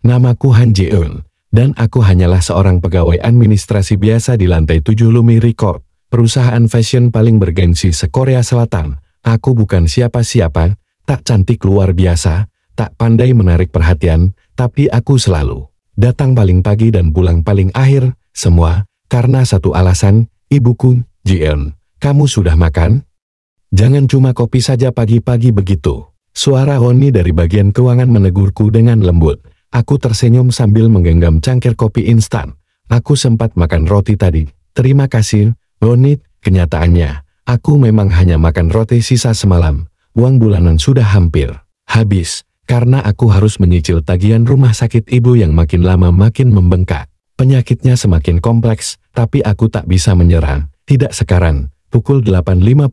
Namaku Han Ji-eun, dan aku hanyalah seorang pegawai administrasi biasa di lantai 7 Lumi Record, perusahaan fashion paling bergengsi se-Korea Selatan. Aku bukan siapa-siapa, tak cantik luar biasa, tak pandai menarik perhatian, tapi aku selalu datang paling pagi dan pulang paling akhir, semua karena satu alasan, ibuku. Ji-eun, kamu sudah makan? Jangan cuma kopi saja pagi-pagi begitu. Suara Honi dari bagian keuangan menegurku dengan lembut. Aku tersenyum sambil menggenggam cangkir kopi instan. Aku sempat makan roti tadi. Terima kasih, Honi. Kenyataannya, aku memang hanya makan roti sisa semalam. Uang bulanan sudah hampir habis, karena aku harus menyicil tagihan rumah sakit ibu yang makin lama makin membengkak. Penyakitnya semakin kompleks, tapi aku tak bisa menyerah. Tidak sekarang. Pukul 8.55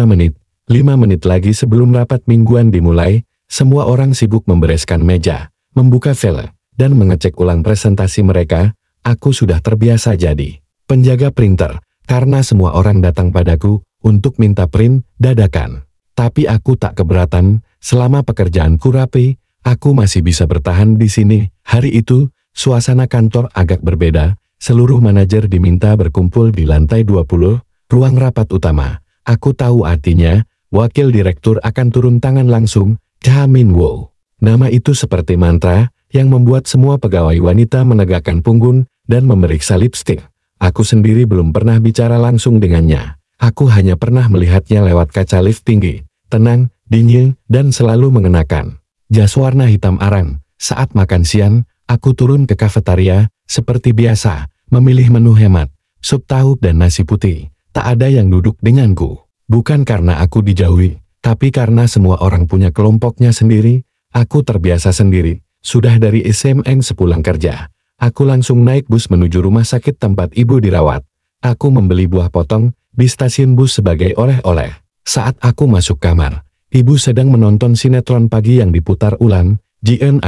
menit. 5 menit lagi sebelum rapat mingguan dimulai, semua orang sibuk membereskan meja, membuka file, dan mengecek ulang presentasi mereka. Aku sudah terbiasa jadi penjaga printer, karena semua orang datang padaku untuk minta print dadakan. Tapi aku tak keberatan, selama pekerjaanku rapi, aku masih bisa bertahan di sini. Hari itu, suasana kantor agak berbeda. Seluruh manajer diminta berkumpul di lantai 20, ruang rapat utama. Aku tahu artinya, wakil direktur akan turun tangan langsung, Cha Min-woo. Nama itu seperti mantra, yang membuat semua pegawai wanita menegakkan punggung dan memeriksa lipstik. Aku sendiri belum pernah bicara langsung dengannya. Aku hanya pernah melihatnya lewat kaca lift tinggi, tenang, dingin, dan selalu mengenakan jas warna hitam arang. Saat makan siang, aku turun ke kafetaria, seperti biasa, memilih menu hemat, sup tahu dan nasi putih. Tak ada yang duduk denganku. Bukan karena aku dijauhi, tapi karena semua orang punya kelompoknya sendiri. Aku terbiasa sendiri. Sudah dari SMN sepulang kerja, aku langsung naik bus menuju rumah sakit tempat ibu dirawat. Aku membeli buah potong di stasiun bus sebagai oleh-oleh. Saat aku masuk kamar, ibu sedang menonton sinetron pagi yang diputar ulang. Ji-eun,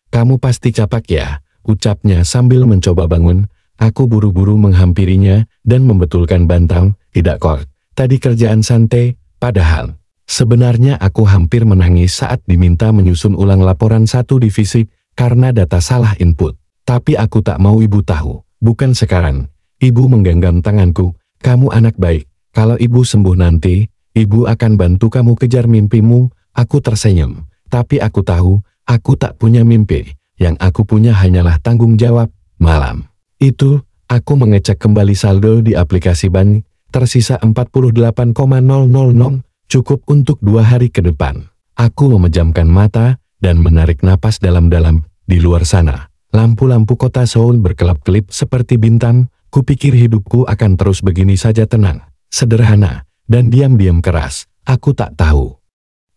kamu pasti capek ya, ucapnya sambil mencoba bangun. Aku buru-buru menghampirinya dan membetulkan bantal. Tidak kok, tadi kerjaan santai. Padahal sebenarnya aku hampir menangis saat diminta menyusun ulang laporan satu divisi karena data salah input. Tapi aku tak mau ibu tahu. Bukan sekarang. Ibu menggenggam tanganku. Kamu anak baik. Kalau ibu sembuh nanti, ibu akan bantu kamu kejar mimpimu. Aku tersenyum. Tapi aku tahu, aku tak punya mimpi. Yang aku punya hanyalah tanggung jawab. Malam itu, aku mengecek kembali saldo di aplikasi bank. Tersisa 48,000, cukup untuk 2 hari ke depan. Aku memejamkan mata dan menarik napas dalam-dalam. Di luar sana, lampu-lampu kota Seoul berkelap-kelip seperti bintang. Kupikir hidupku akan terus begini saja tenang, sederhana, dan diam-diam keras. Aku tak tahu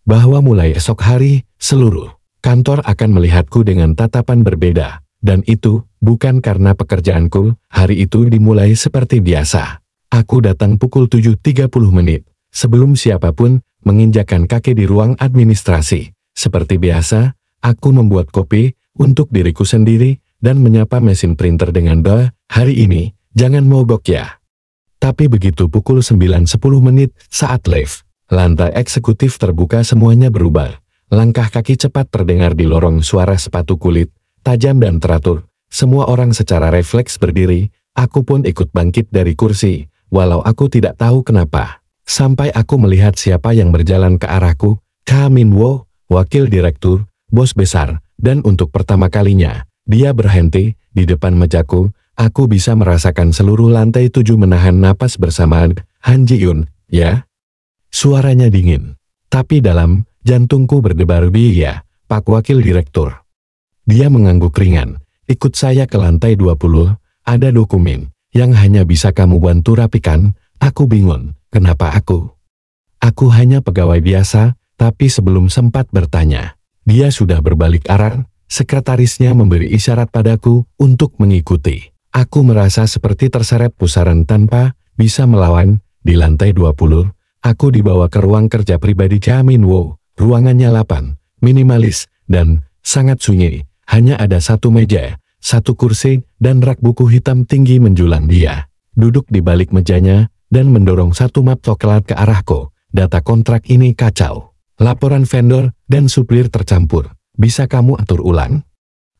bahwa mulai esok hari, seluruh kantor akan melihatku dengan tatapan berbeda. Dan itu bukan karena pekerjaanku. Hari itu dimulai seperti biasa. Aku datang pukul 7.30 menit, sebelum siapapun menginjakkan kaki di ruang administrasi. Seperti biasa, aku membuat kopi untuk diriku sendiri dan menyapa mesin printer dengan doa, hari ini, jangan mogok ya. Tapi begitu pukul 9.10 menit, saat lift lantai eksekutif terbuka, semuanya berubah. Langkah kaki cepat terdengar di lorong, suara sepatu kulit tajam dan teratur. Semua orang secara refleks berdiri. Aku pun ikut bangkit dari kursi, walau aku tidak tahu kenapa. Sampai aku melihat siapa yang berjalan ke arahku. Cha Min-woo, wakil direktur, bos besar, dan untuk pertama kalinya, dia berhenti di depan mejaku. Aku bisa merasakan seluruh lantai 7 menahan napas bersamaan. Han Ji-eun, ya? Suaranya dingin, tapi dalam. Jantungku berdebar. Iya, Pak Wakil Direktur. Dia mengangguk ringan. Ikut saya ke lantai 20, ada dokumen yang hanya bisa kamu bantu rapikan. Aku bingung, kenapa aku? Aku hanya pegawai biasa, tapi sebelum sempat bertanya, dia sudah berbalik arah. Sekretarisnya memberi isyarat padaku untuk mengikuti. Aku merasa seperti terseret pusaran tanpa bisa melawan. Di lantai 20, aku dibawa ke ruang kerja pribadi Cha Min-woo. Ruangannya lapang, minimalis, dan sangat sunyi. Hanya ada satu meja, satu kursi, dan rak buku hitam tinggi menjulang. Dia duduk di balik mejanya dan mendorong satu map coklat ke arahku. Data kontrak ini kacau. Laporan vendor dan supplier tercampur. Bisa kamu atur ulang?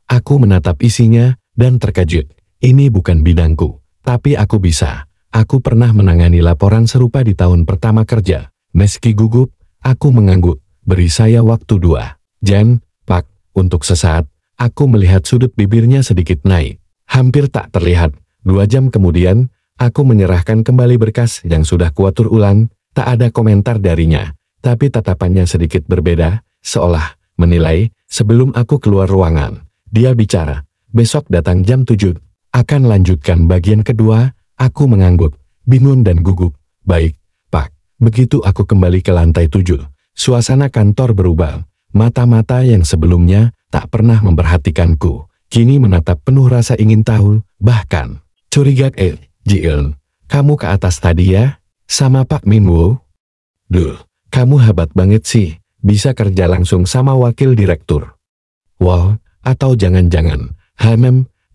Aku menatap isinya dan terkejut. Ini bukan bidangku, tapi aku bisa. Aku pernah menangani laporan serupa di tahun pertama kerja. Meski gugup, aku mengangguk. Beri saya waktu 2 jam, Pak. Untuk sesaat, aku melihat sudut bibirnya sedikit naik. Hampir tak terlihat. 2 jam kemudian, aku menyerahkan kembali berkas yang sudah kuatur ulang. Tak ada komentar darinya, tapi tatapannya sedikit berbeda, seolah menilai. Sebelum aku keluar ruangan, dia bicara, besok datang jam 7, akan lanjutkan bagian kedua. Aku mengangguk, bingung dan gugup. Baik, Pak. Begitu aku kembali ke lantai 7, suasana kantor berubah. Mata-mata yang sebelumnya tak pernah memperhatikanku, kini menatap penuh rasa ingin tahu, bahkan curiga. Ji-eun, kamu ke atas tadi ya? Sama Pak Minwo? Duh, kamu hebat banget sih, bisa kerja langsung sama wakil direktur. Wow, atau jangan-jangan,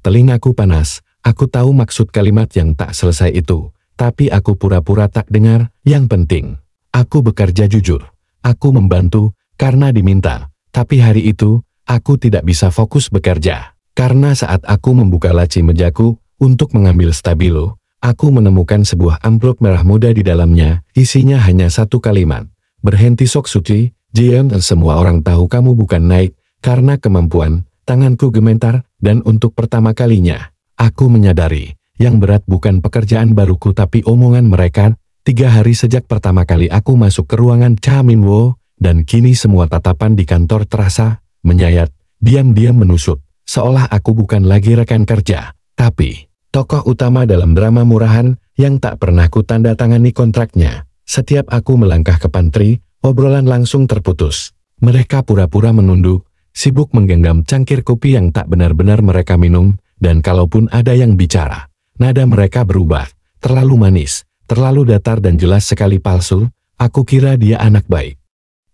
telingaku panas. Aku tahu maksud kalimat yang tak selesai itu, tapi aku pura-pura tak dengar. Yang penting, aku bekerja jujur. Aku membantu karena diminta, tapi hari itu, aku tidak bisa fokus bekerja. Karena saat aku membuka laci mejaku untuk mengambil stabilo, aku menemukan sebuah amplop merah muda di dalamnya. Isinya hanya satu kalimat. Berhenti sok suci, Jian. Semua orang tahu kamu bukan naik karena kemampuan. Tanganku gemetar, dan untuk pertama kalinya, aku menyadari, yang berat bukan pekerjaan baruku tapi omongan mereka. 3 hari sejak pertama kali aku masuk ke ruangan Cha Minwo, dan kini semua tatapan di kantor terasa menyayat, diam-diam menusuk, seolah aku bukan lagi rekan kerja, tapi tokoh utama dalam drama murahan yang tak pernah ku tanda tangani kontraknya. Setiap aku melangkah ke pantry, obrolan langsung terputus. Mereka pura-pura menunduk, sibuk menggenggam cangkir kopi yang tak benar-benar mereka minum, dan kalaupun ada yang bicara, nada mereka berubah, terlalu manis, terlalu datar dan jelas sekali palsu. Aku kira dia anak baik.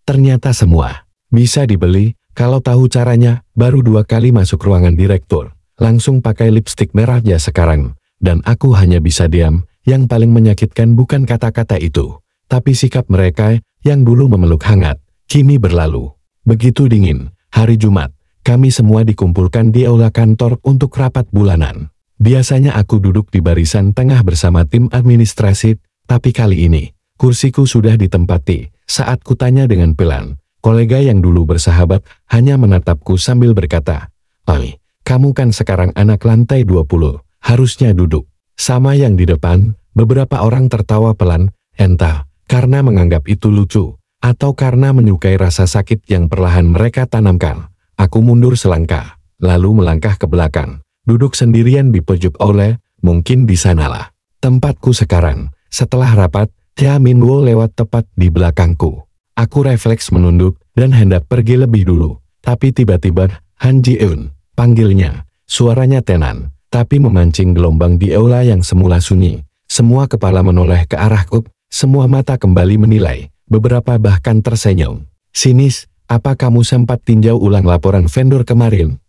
Ternyata semua bisa dibeli. Kalau tahu caranya, baru 2 kali masuk ruangan direktur, langsung pakai lipstik merah aja sekarang. Dan aku hanya bisa diam. Yang paling menyakitkan bukan kata-kata itu, tapi sikap mereka yang dulu memeluk hangat, kini berlalu begitu dingin. Hari Jumat, kami semua dikumpulkan di aula kantor untuk rapat bulanan. Biasanya aku duduk di barisan tengah bersama tim administrasi, tapi kali ini, kursiku sudah ditempati. Saat kutanya dengan pelan, kolega yang dulu bersahabat hanya menatapku sambil berkata, "Oi, kamu kan sekarang anak lantai 20, harusnya duduk." Sama yang di depan, beberapa orang tertawa pelan, entah karena menganggap itu lucu, atau karena menyukai rasa sakit yang perlahan mereka tanamkan. Aku mundur selangkah, lalu melangkah ke belakang, duduk sendirian di pojok aula. Mungkin di sanalah tempatku sekarang. Setelah rapat, Cha Minwo lewat tepat di belakangku. Aku refleks menunduk dan hendak pergi lebih dulu, tapi tiba-tiba Han Ji-eun panggilnya. Suaranya tenan, tapi memancing gelombang di aula yang semula sunyi. Semua kepala menoleh ke arahku, semua mata kembali menilai, beberapa bahkan tersenyum. "Sinis, apa kamu sempat tinjau ulang laporan vendor kemarin?"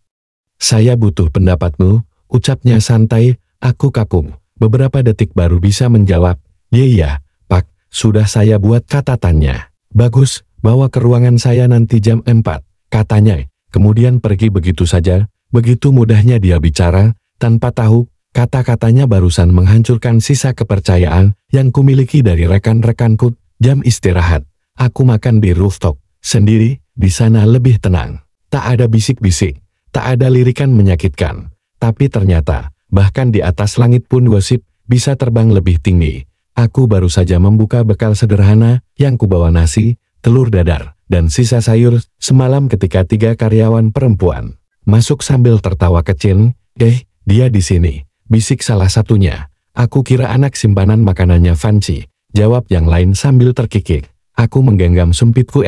"Saya butuh pendapatmu," ucapnya santai. Aku kaku, beberapa detik baru bisa menjawab, "Iya, Pak, sudah saya buat catatannya." "Bagus, bawa ke ruangan saya nanti jam 4, katanya. Kemudian pergi begitu saja. Begitu mudahnya dia bicara, tanpa tahu, kata-katanya barusan menghancurkan sisa kepercayaan yang kumiliki dari rekan-rekanku. Jam istirahat, aku makan di rooftop, sendiri, di sana lebih tenang. Tak ada bisik-bisik, tak ada lirikan menyakitkan. Tapi ternyata, bahkan di atas langit pun gosip bisa terbang lebih tinggi. Aku baru saja membuka bekal sederhana yang kubawa nasi, telur dadar, dan sisa sayur semalam ketika 3 karyawan perempuan masuk sambil tertawa kecil. Dia di sini," bisik salah satunya. "Aku kira anak simpanan makanannya Fancy," jawab yang lain sambil terkikik. Aku menggenggam sumpitku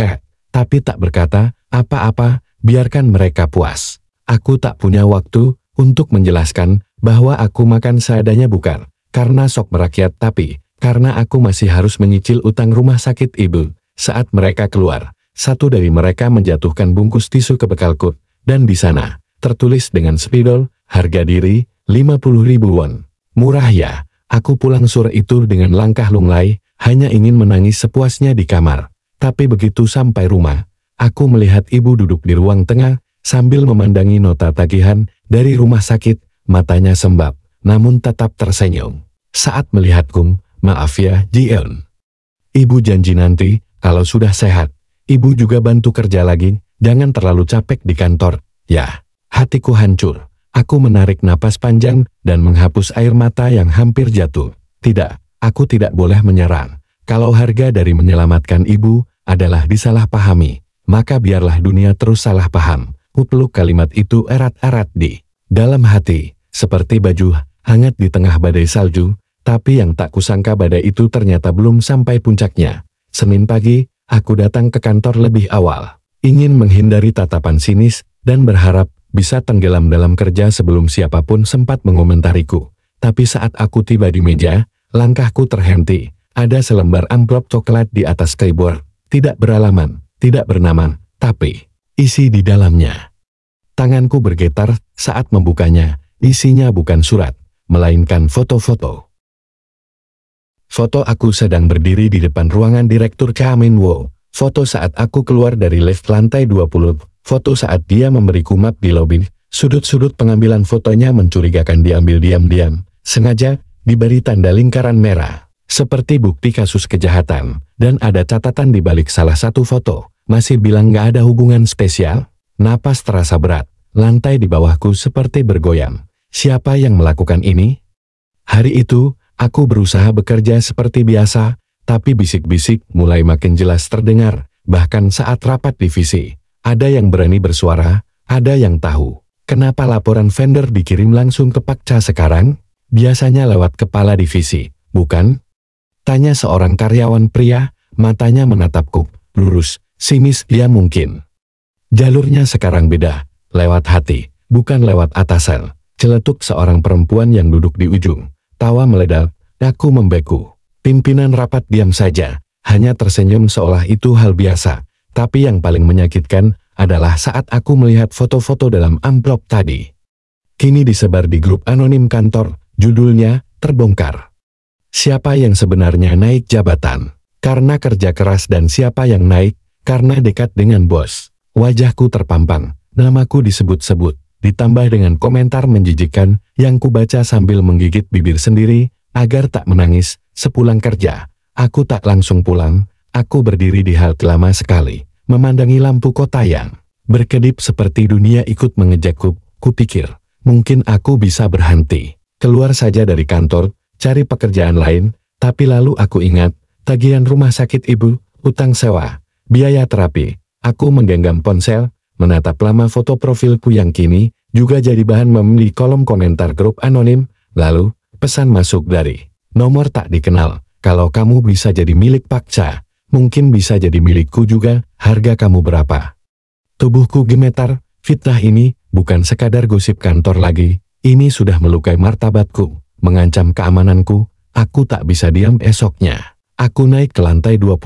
tapi tak berkata apa-apa, biarkan mereka puas. Aku tak punya waktu untuk menjelaskan bahwa aku makan seadanya bukan karena sok merakyat tapi karena aku masih harus menyicil utang rumah sakit ibu. Saat mereka keluar, satu dari mereka menjatuhkan bungkus tisu ke bekalku, dan di sana tertulis dengan spidol, "Harga diri, 50.000 won. Murah ya." Aku pulang sore itu dengan langkah lunglai, hanya ingin menangis sepuasnya di kamar. Tapi begitu sampai rumah, aku melihat ibu duduk di ruang tengah, Sambil memandangi nota tagihan dari rumah sakit, matanya sembab, namun tetap tersenyum. Saat melihatku, maaf ya, Jian. Ibu janji nanti, kalau sudah sehat, ibu juga bantu kerja lagi, jangan terlalu capek di kantor. Ya, hatiku hancur. Aku menarik napas panjang dan menghapus air mata yang hampir jatuh. Tidak, aku tidak boleh menyerang. Kalau harga dari menyelamatkan ibu adalah disalahpahami, maka biarlah dunia terus salah paham. Kupeluk kalimat itu erat-erat di dalam hati, seperti baju hangat di tengah badai salju, tapi yang tak kusangka badai itu ternyata belum sampai puncaknya. Senin pagi, aku datang ke kantor lebih awal, ingin menghindari tatapan sinis dan berharap bisa tenggelam dalam kerja sebelum siapapun sempat mengomentariku. Tapi saat aku tiba di meja, langkahku terhenti. Ada selembar amplop coklat di atas keyboard. Tidak beralaman, tidak bernama, tapi isi di dalamnya. Tanganku bergetar saat membukanya. Isinya bukan surat, melainkan foto-foto. Foto aku sedang berdiri di depan ruangan Direktur Cha Min-woo. Foto saat aku keluar dari lift lantai 20. Foto saat dia memberiku map di lobi. Sudut-sudut pengambilan fotonya mencurigakan, diambil diam-diam, sengaja, diberi tanda lingkaran merah. Seperti bukti kasus kejahatan. Dan ada catatan di balik salah satu foto. Masih bilang gak ada hubungan spesial? Napas terasa berat. Lantai di bawahku seperti bergoyang. Siapa yang melakukan ini? Hari itu, aku berusaha bekerja seperti biasa, tapi bisik-bisik mulai makin jelas terdengar. Bahkan saat rapat divisi, ada yang berani bersuara, ada yang tahu. Kenapa laporan vendor dikirim langsung ke Pak Cha sekarang? Biasanya lewat kepala divisi, bukan? Tanya seorang karyawan pria, matanya menatapku, lurus, sinis dia mungkin. Jalurnya sekarang beda, lewat hati, bukan lewat atasan. Celetuk seorang perempuan yang duduk di ujung. Tawa meledak, aku membeku. Pimpinan rapat diam saja, hanya tersenyum seolah itu hal biasa. Tapi yang paling menyakitkan adalah saat aku melihat foto-foto dalam amplop tadi. Kini disebar di grup anonim kantor, judulnya, terbongkar. Siapa yang sebenarnya naik jabatan? Karena kerja keras, dan siapa yang naik? Karena dekat dengan bos. Wajahku terpampang, namaku disebut-sebut, ditambah dengan komentar menjijikkan yang kubaca sambil menggigit bibir sendiri, agar tak menangis. Sepulang kerja, aku tak langsung pulang, aku berdiri di halte lama sekali, memandangi lampu kota yang berkedip seperti dunia ikut mengejakku. Kupikir, mungkin aku bisa berhenti, keluar saja dari kantor, cari pekerjaan lain, tapi lalu aku ingat, tagihan rumah sakit ibu, utang sewa, biaya terapi. Aku menggenggam ponsel, menatap lama foto profilku yang kini juga jadi bahan meme di kolom komentar grup anonim. Lalu, pesan masuk dari nomor tak dikenal. Kalau kamu bisa jadi milik Pak Cha, mungkin bisa jadi milikku juga. Harga kamu berapa? Tubuhku gemetar. Fitnah ini bukan sekadar gosip kantor lagi. Ini sudah melukai martabatku, mengancam keamananku. Aku tak bisa diam esoknya. Aku naik ke lantai 20.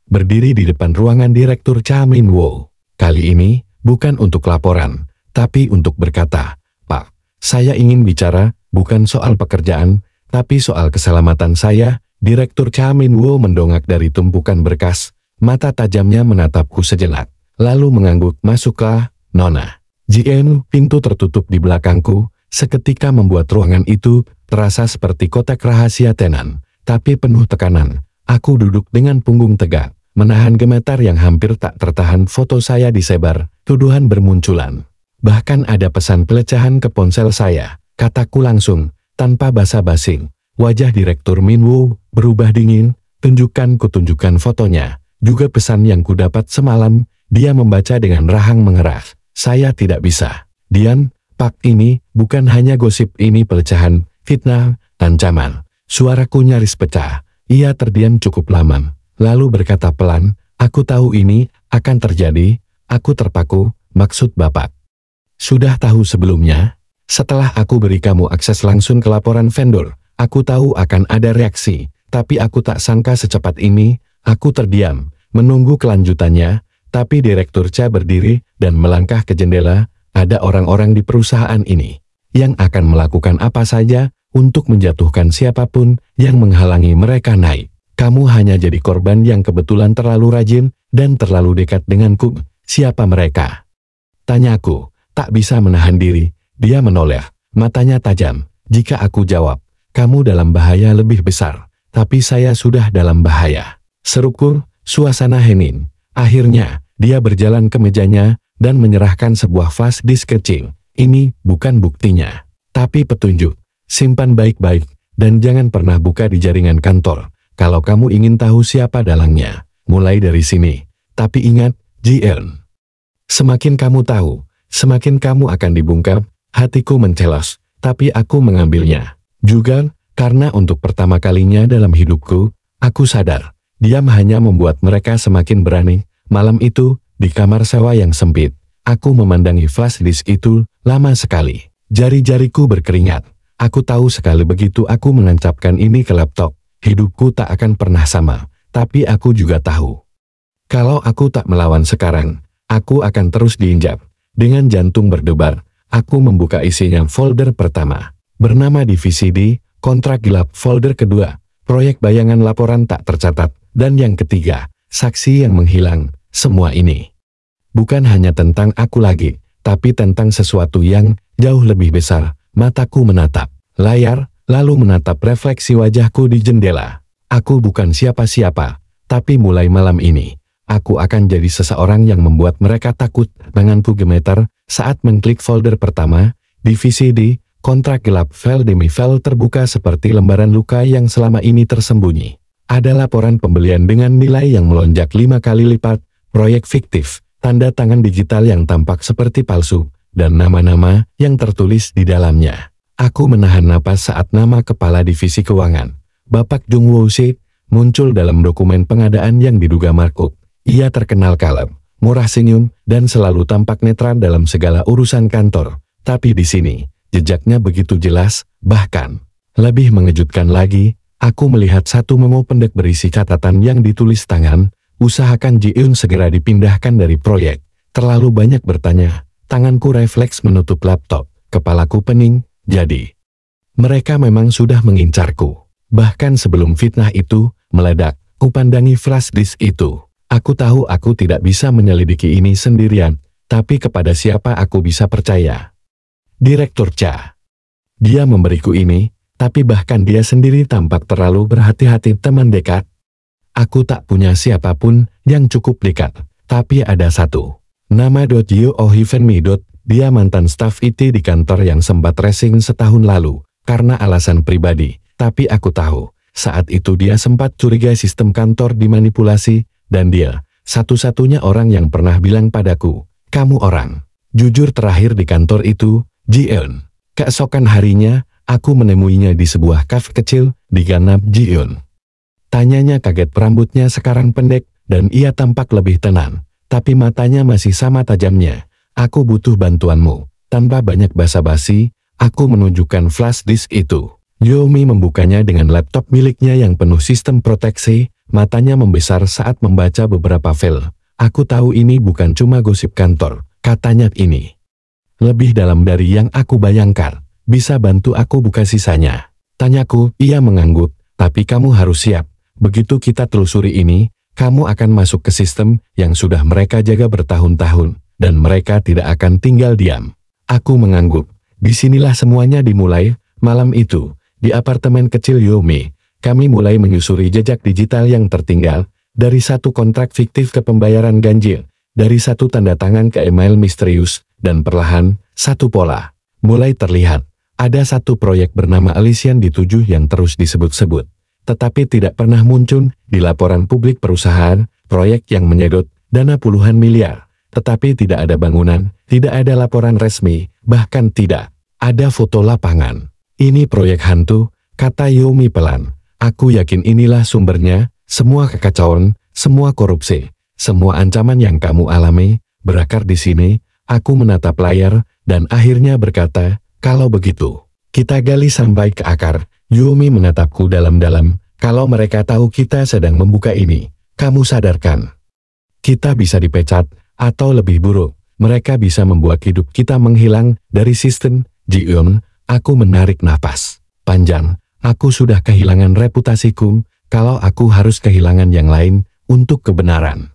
Berdiri di depan ruangan Direktur Cha Min-woo. Kali ini, bukan untuk laporan, tapi untuk berkata, Pak, saya ingin bicara, bukan soal pekerjaan, tapi soal keselamatan saya. Direktur Cha Min-woo mendongak dari tumpukan berkas, mata tajamnya menatapku sejenak, lalu mengangguk. Masuklah, Nona. Jian, pintu tertutup di belakangku, seketika membuat ruangan itu terasa seperti kotak rahasia tenan, tapi penuh tekanan. Aku duduk dengan punggung tegak, menahan gemetar yang hampir tak tertahan. Foto saya disebar, tuduhan bermunculan. Bahkan ada pesan pelecehan ke ponsel saya, kataku langsung, tanpa basa-basi. Wajah Direktur Min-woo berubah dingin. Tunjukkan fotonya, juga pesan yang kudapat semalam. Dia membaca dengan rahang mengeras. Saya tidak bisa. Dian, Pak, ini bukan hanya gosip, ini pelecehan, fitnah, ancaman. Suaraku nyaris pecah. Ia terdiam cukup lama, lalu berkata pelan, aku tahu ini akan terjadi, aku terpaku. Maksud Bapak sudah tahu sebelumnya? Setelah aku beri kamu akses langsung ke laporan vendor, aku tahu akan ada reaksi, tapi aku tak sangka secepat ini. Aku terdiam, menunggu kelanjutannya, tapi Direktur Cha berdiri dan melangkah ke jendela. Ada orang-orang di perusahaan ini yang akan melakukan apa saja untuk menjatuhkan siapapun yang menghalangi mereka naik. Kamu hanya jadi korban yang kebetulan terlalu rajin dan terlalu dekat denganku. Siapa mereka? Tanyaku, tak bisa menahan diri. Dia menoleh, matanya tajam. Jika aku jawab, kamu dalam bahaya lebih besar. Tapi saya sudah dalam bahaya. Seruku, suasana hening. Akhirnya, dia berjalan ke mejanya dan menyerahkan sebuah flash disk kecil. Ini bukan buktinya, tapi petunjuk. Simpan baik-baik, dan jangan pernah buka di jaringan kantor. Kalau kamu ingin tahu siapa dalangnya, mulai dari sini. Tapi ingat, Ji-eun. Semakin kamu tahu, semakin kamu akan dibungkam. Hatiku mencelos, tapi aku mengambilnya. Juga, karena untuk pertama kalinya dalam hidupku, aku sadar, diam hanya membuat mereka semakin berani. Malam itu, di kamar sewa yang sempit, aku memandangi flash disk itu lama sekali. Jari-jariku berkeringat. Aku tahu sekali begitu aku menancapkan ini ke laptop, hidupku tak akan pernah sama. Tapi aku juga tahu, kalau aku tak melawan sekarang, aku akan terus diinjak. Dengan jantung berdebar, aku membuka isinya folder pertama. Bernama Divisi D, kontrak gelap. Folder kedua, proyek bayangan laporan tak tercatat. Dan yang ketiga, saksi yang menghilang. Semua ini bukan hanya tentang aku lagi, tapi tentang sesuatu yang jauh lebih besar. Mataku menatap layar, lalu menatap refleksi wajahku di jendela. Aku bukan siapa-siapa, tapi mulai malam ini, aku akan jadi seseorang yang membuat mereka takut. Tanganku gemetar saat mengklik folder pertama, Divisi D, kontrak gelap. File demi file terbuka seperti lembaran luka yang selama ini tersembunyi. Ada laporan pembelian dengan nilai yang melonjak 5 kali lipat, proyek fiktif, tanda tangan digital yang tampak seperti palsu, dan nama-nama yang tertulis di dalamnya. Aku menahan napas saat nama Kepala Divisi Keuangan, Bapak Jung Woo-sik, muncul dalam dokumen pengadaan yang diduga markup. Ia terkenal kalem, murah senyum, dan selalu tampak netral dalam segala urusan kantor. Tapi di sini, jejaknya begitu jelas. Bahkan, lebih mengejutkan lagi, aku melihat satu memo pendek berisi catatan yang ditulis tangan. Usahakan Ji-eun segera dipindahkan dari proyek. Terlalu banyak bertanya. Tanganku refleks menutup laptop. Kepalaku pening. Jadi, mereka memang sudah mengincarku. Bahkan sebelum fitnah itu meledak, kupandangi flash disk itu. Aku tahu aku tidak bisa menyelidiki ini sendirian, tapi kepada siapa aku bisa percaya? Direktur Cha. Dia memberiku ini, tapi bahkan dia sendiri tampak terlalu berhati-hati. Teman dekat. Aku tak punya siapapun yang cukup dekat, tapi ada satu. Nama Yo Ohivenmi. Dia mantan staf IT di kantor yang sempat resign setahun lalu, karena alasan pribadi. Tapi aku tahu, saat itu dia sempat curiga sistem kantor dimanipulasi, dan dia, satu-satunya orang yang pernah bilang padaku, kamu orang jujur terakhir di kantor itu, Ji-eun. Keesokan harinya, aku menemuinya di sebuah kafe kecil di Ganap. Ji-eun. Tanyanya kaget. Rambutnya sekarang pendek, dan ia tampak lebih tenang. Tapi matanya masih sama tajamnya. Aku butuh bantuanmu. Tanpa banyak basa-basi, aku menunjukkan flash disk itu. Yomi membukanya dengan laptop miliknya yang penuh sistem proteksi. Matanya membesar saat membaca beberapa file. Aku tahu ini bukan cuma gosip kantor, katanya ini lebih dalam dari yang aku bayangkan. Bisa bantu aku buka sisanya? Tanyaku. Ia mengangguk. Tapi kamu harus siap. Begitu kita telusuri ini, kamu akan masuk ke sistem yang sudah mereka jaga bertahun-tahun, dan mereka tidak akan tinggal diam. Aku mengangguk. Disinilah semuanya dimulai. Malam itu, di apartemen kecil Yomi, kami mulai menyusuri jejak digital yang tertinggal, dari satu kontrak fiktif ke pembayaran ganjil, dari satu tanda tangan ke email misterius, dan perlahan, satu pola mulai terlihat. Ada satu proyek bernama Elysian dituju yang terus disebut-sebut, tetapi tidak pernah muncul di laporan publik perusahaan. Proyek yang menyedot dana puluhan miliar, tetapi tidak ada bangunan, tidak ada laporan resmi, bahkan tidak ada foto lapangan. Ini proyek hantu, kata Yomi pelan. Aku yakin inilah sumbernya. Semua kekacauan, semua korupsi, semua ancaman yang kamu alami berakar di sini. Aku menatap layar dan akhirnya berkata, kalau begitu, kita gali sampai ke akar. Yomi menatapku dalam-dalam. Kalau mereka tahu kita sedang membuka ini, kamu sadarkan, kita bisa dipecat, atau lebih buruk, mereka bisa membuat hidup kita menghilang dari sistem. Ji-eun, aku menarik napas panjang. Aku sudah kehilangan reputasiku. Kalau aku harus kehilangan yang lain untuk kebenaran,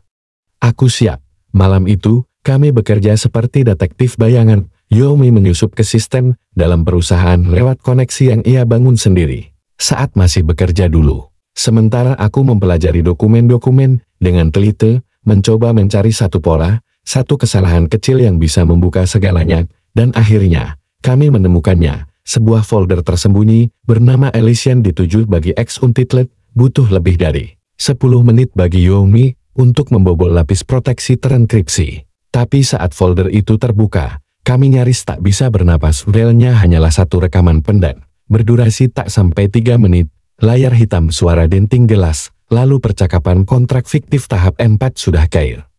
aku siap. Malam itu, Kami bekerja seperti detektif bayangan. Yomi menyusup ke sistem dalam perusahaan lewat koneksi yang ia bangun sendiri. Saat masih bekerja dulu. Sementara aku mempelajari dokumen-dokumen dengan teliti, mencoba mencari satu pola, satu kesalahan kecil yang bisa membuka segalanya, dan akhirnya, kami menemukannya. Sebuah folder tersembunyi, bernama Elysian dituju bagi X Untitled, butuh lebih dari 10 menit bagi Yomi, untuk membobol lapis proteksi terenkripsi. Tapi saat folder itu terbuka, kami nyaris tak bisa bernapas. Filenya hanyalah satu rekaman pendek, berdurasi tak sampai 3 menit, layar hitam suara denting gelas, lalu percakapan kontrak fiktif tahap 4 sudah cair.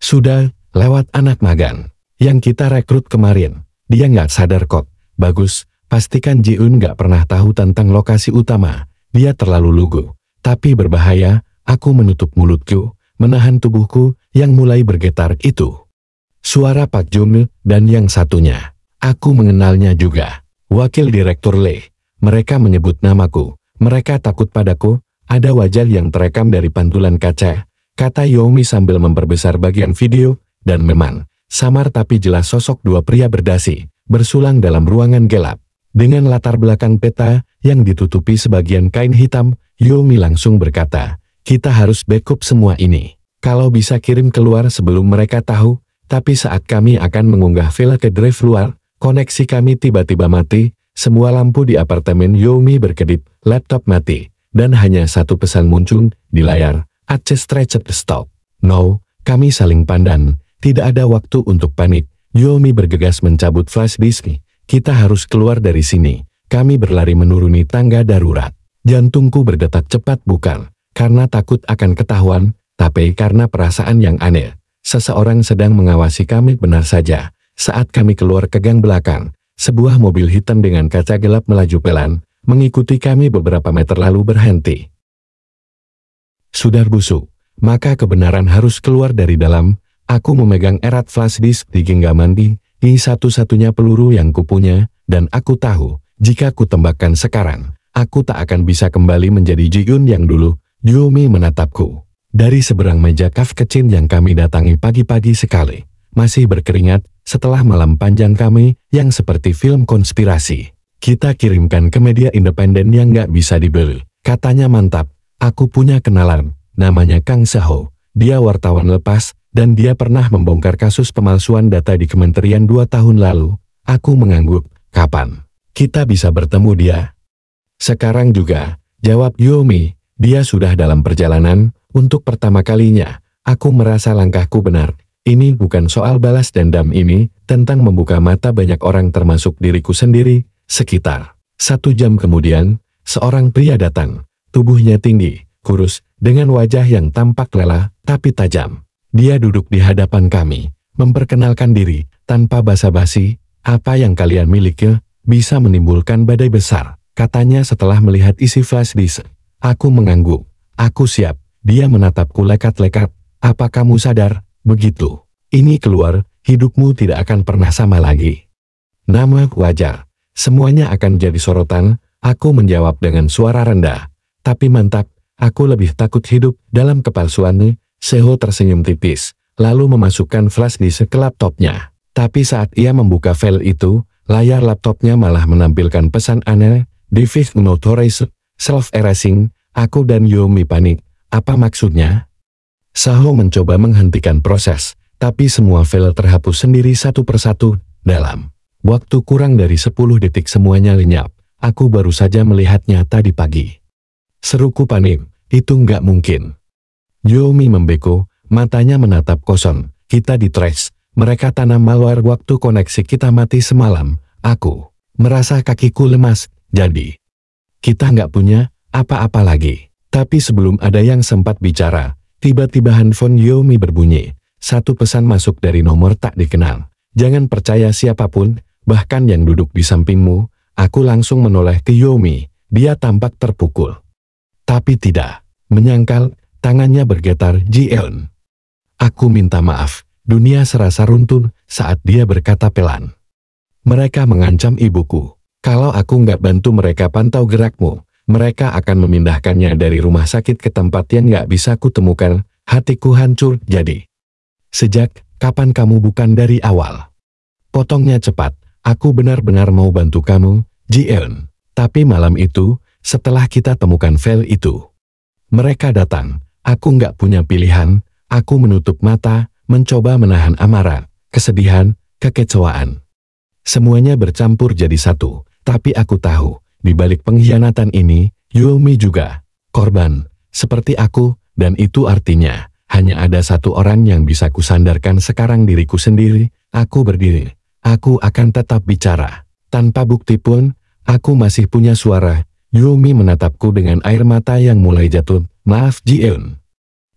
Sudah, lewat anak magang, yang kita rekrut kemarin, dia nggak sadar kok. Bagus, pastikan Ji-eun nggak pernah tahu tentang lokasi utama, dia terlalu lugu. Tapi berbahaya, aku menutup mulutku, menahan tubuhku yang mulai bergetar itu. Suara Pak Jung dan yang satunya. Aku mengenalnya juga. Wakil Direktur Lee. Mereka menyebut namaku. Mereka takut padaku. Ada wajah yang terekam dari pantulan kaca, kata Yomi sambil memperbesar bagian video, dan memang, samar tapi jelas sosok dua pria berdasi, bersulang dalam ruangan gelap. Dengan latar belakang peta yang ditutupi sebagian kain hitam, Yomi langsung berkata, kita harus backup semua ini. Kalau bisa kirim keluar sebelum mereka tahu. Tapi saat kami akan mengunggah file ke drive luar, koneksi kami tiba-tiba mati, semua lampu di apartemen Yomi berkedip, laptop mati, dan hanya satu pesan muncul di layar, access traced stop. No, kami saling pandang, tidak ada waktu untuk panik. Yomi bergegas mencabut flash disk. Kita harus keluar dari sini. Kami berlari menuruni tangga darurat. Jantungku berdetak cepat bukan karena takut akan ketahuan, tapi karena perasaan yang aneh. Seseorang sedang mengawasi kami benar saja. Saat kami keluar ke gang belakang, sebuah mobil hitam dengan kaca gelap melaju pelan, mengikuti kami beberapa meter lalu berhenti. Sudah busuk, maka kebenaran harus keluar dari dalam. Aku memegang erat flash disk di genggaman ini satu-satunya peluru yang kupunya, dan aku tahu, jika ku tembakkan sekarang, aku tak akan bisa kembali menjadi Ji-eun yang dulu. Yomi menatapku. Dari seberang meja kaf kecil yang kami datangi pagi-pagi sekali, masih berkeringat setelah malam panjang kami yang seperti film konspirasi. Kita kirimkan ke media independen yang nggak bisa dibeli. Katanya mantap, aku punya kenalan, namanya Kang Seho. Dia wartawan lepas, dan dia pernah membongkar kasus pemalsuan data di kementerian 2 tahun lalu. Aku mengangguk, kapan kita bisa bertemu dia? Sekarang juga, jawab Yomi, dia sudah dalam perjalanan. Untuk pertama kalinya, aku merasa langkahku benar. Ini bukan soal balas dendam, ini tentang membuka mata banyak orang termasuk diriku sendiri. Sekitar 1 jam kemudian, seorang pria datang. Tubuhnya tinggi, kurus, dengan wajah yang tampak lelah, tapi tajam. Dia duduk di hadapan kami, memperkenalkan diri, tanpa basa-basi. Apa yang kalian miliki, bisa menimbulkan badai besar, katanya setelah melihat isi flash disk. Aku mengangguk. Aku siap. Dia menatapku lekat-lekat. Apa kamu sadar? Begitu ini keluar, hidupmu tidak akan pernah sama lagi. Nama wajar. Semuanya akan jadi sorotan. Aku menjawab dengan suara rendah. Tapi mantap, aku lebih takut hidup dalam kepalsuannya. Seho tersenyum tipis, lalu memasukkan flash disk ke laptopnya. Tapi saat ia membuka file itu, layar laptopnya malah menampilkan pesan aneh. Device unauthorized, self-erasing. Aku dan Yomi panik. Apa maksudnya? Seho mencoba menghentikan proses, tapi semua file terhapus sendiri satu persatu. Dalam waktu kurang dari 10 detik semuanya lenyap. Aku baru saja melihatnya tadi pagi. Seruku panik, itu nggak mungkin. Yomi membeku, matanya menatap kosong. Kita di-trace, mereka tanam malware waktu koneksi kita mati semalam. Aku merasa kakiku lemas, jadi kita nggak punya apa-apa lagi. Tapi sebelum ada yang sempat bicara, tiba-tiba handphone Yomi berbunyi. Satu pesan masuk dari nomor tak dikenal. Jangan percaya siapapun, bahkan yang duduk di sampingmu. Aku langsung menoleh ke Yomi. Dia tampak terpukul. Tapi tidak. Menyangkal, tangannya bergetar. Ji-eun. Aku minta maaf. Dunia serasa runtuh saat dia berkata pelan. Mereka mengancam ibuku. Kalau aku nggak bantu mereka pantau gerakmu, mereka akan memindahkannya dari rumah sakit ke tempat yang nggak bisa kutemukan. Hatiku hancur jadi. Sejak Kapan kamu bukan dari awal? Potongnya cepat, aku benar-benar mau bantu kamu, Ji-eun. Tapi malam itu, setelah kita temukan file itu, mereka datang. Aku nggak punya pilihan, aku menutup mata, mencoba menahan amarah, kesedihan, kekecewaan. Semuanya bercampur jadi satu, tapi aku tahu, di balik pengkhianatan ini, Yomi juga korban, seperti aku, dan itu artinya, hanya ada satu orang yang bisa kusandarkan sekarang diriku sendiri, aku berdiri. Aku akan tetap bicara. Tanpa bukti pun, aku masih punya suara. Yomi menatapku dengan air mata yang mulai jatuh. Maaf Ji-eun.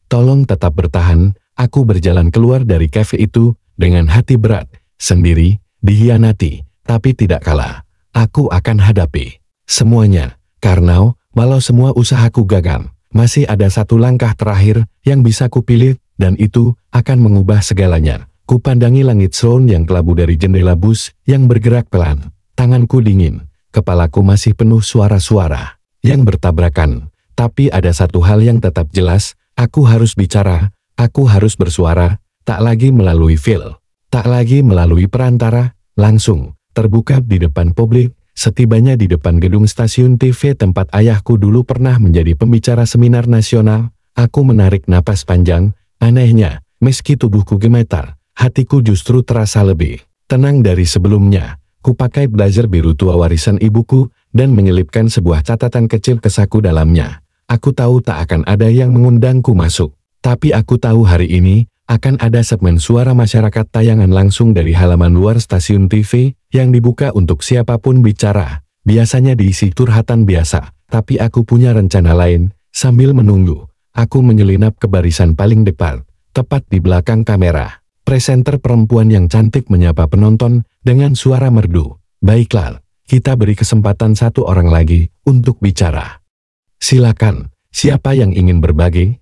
Tolong tetap bertahan, aku berjalan keluar dari cafe itu, dengan hati berat, sendiri, dihianati, tapi tidak kalah. Aku akan hadapi semuanya, karena, walau semua usahaku gagal, masih ada satu langkah terakhir, yang bisa kupilih, dan itu, akan mengubah segalanya. Kupandangi langit Seoul yang kelabu dari jendela bus yang bergerak pelan. Tanganku dingin, kepalaku masih penuh suara-suara yang bertabrakan. Tapi ada satu hal yang tetap jelas, aku harus bicara, aku harus bersuara, tak lagi melalui file, tak lagi melalui perantara, langsung, terbuka di depan publik. Setibanya di depan gedung stasiun TV tempat ayahku dulu pernah menjadi pembicara seminar nasional, aku menarik napas panjang, anehnya, meski tubuhku gemetar. Hatiku justru terasa lebih tenang dari sebelumnya. Kupakai blazer biru tua warisan ibuku, dan menyelipkan sebuah catatan kecil ke saku dalamnya. Aku tahu tak akan ada yang mengundangku masuk. Tapi aku tahu hari ini, akan ada segmen suara masyarakat tayangan langsung dari halaman luar stasiun TV, yang dibuka untuk siapapun bicara. Biasanya diisi curhatan biasa, tapi aku punya rencana lain. Sambil menunggu, aku menyelinap ke barisan paling depan, tepat di belakang kamera. Presenter perempuan yang cantik menyapa penonton dengan suara merdu. Baiklah, kita beri kesempatan satu orang lagi untuk bicara. Silakan, siapa yang ingin berbagi?